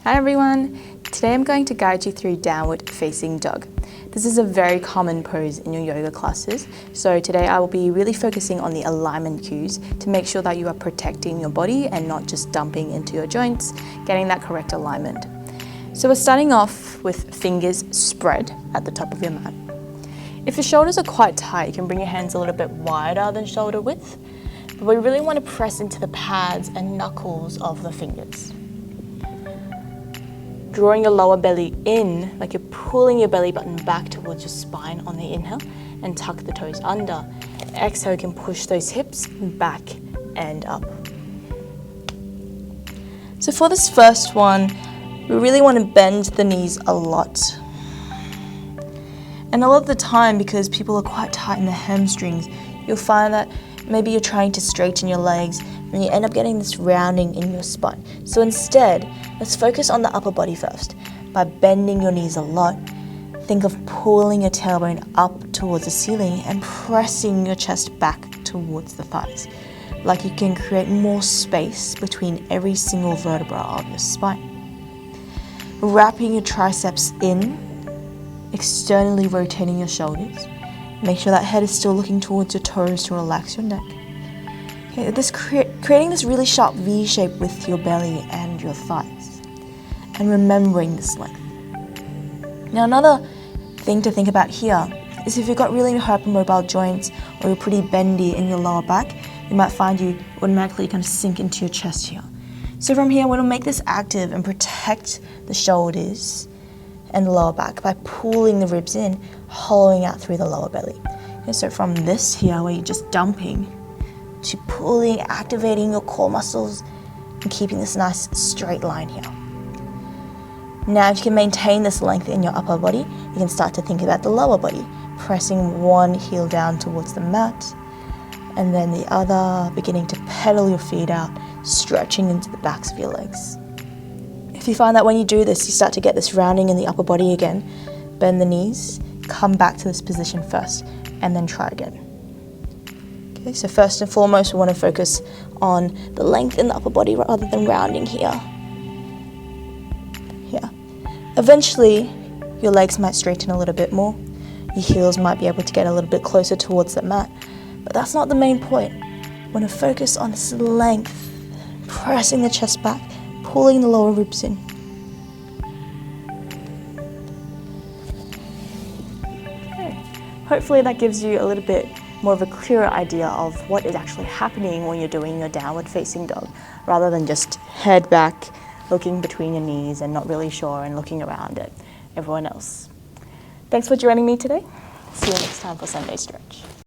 Hi everyone! Today I'm going to guide you through downward facing dog. This is a very common pose in your yoga classes, so today I will be really focusing on the alignment cues to make sure that you are protecting your body and not just dumping into your joints, getting that correct alignment. So we're starting off with fingers spread at the top of your mat. If your shoulders are quite tight, you can bring your hands a little bit wider than shoulder width, but we really want to press into the pads and knuckles of the fingers. Drawing your lower belly in, like you're pulling your belly button back towards your spine on the inhale, and tuck the toes under. Exhale, you can push those hips back and up. So for this first one, we really want to bend the knees a lot. And a lot of the time, because people are quite tight in the hamstrings, you'll find that maybe you're trying to straighten your legs and you end up getting this rounding in your spine. So instead, let's focus on the upper body first. By bending your knees a lot, think of pulling your tailbone up towards the ceiling and pressing your chest back towards the thighs. Like you can create more space between every single vertebra of your spine. Wrapping your triceps in, externally rotating your shoulders. Make sure that head is still looking towards your toes to relax your neck. Okay, creating this really sharp V shape with your belly and your thighs. And remembering this length. Now another thing to think about here is if you've got really hypermobile joints or you're pretty bendy in your lower back, you might find you automatically kind of sink into your chest here. So from here, we're going to make this active and protect the shoulders and the lower back by pulling the ribs in, hollowing out through the lower belly. Okay, so from this here, where you're just dumping, to pulling, activating your core muscles and keeping this nice straight line here. Now, if you can maintain this length in your upper body, you can start to think about the lower body, pressing one heel down towards the mat, and then the other, beginning to pedal your feet out, stretching into the backs of your legs. If you find that when you do this, you start to get this rounding in the upper body again, bend the knees, come back to this position first, and then try again. Okay, so first and foremost, we want to focus on the length in the upper body rather than rounding here. Here. Eventually, your legs might straighten a little bit more. Your heels might be able to get a little bit closer towards the mat, but that's not the main point. We want to focus on this length, pressing the chest back, pulling the lower ribs in. Okay. Hopefully that gives you a little bit more of a clearer idea of what is actually happening when you're doing your downward facing dog, rather than just head back, looking between your knees and not really sure and looking around at everyone else. Thanks for joining me today. See you next time for Sunday Stretch.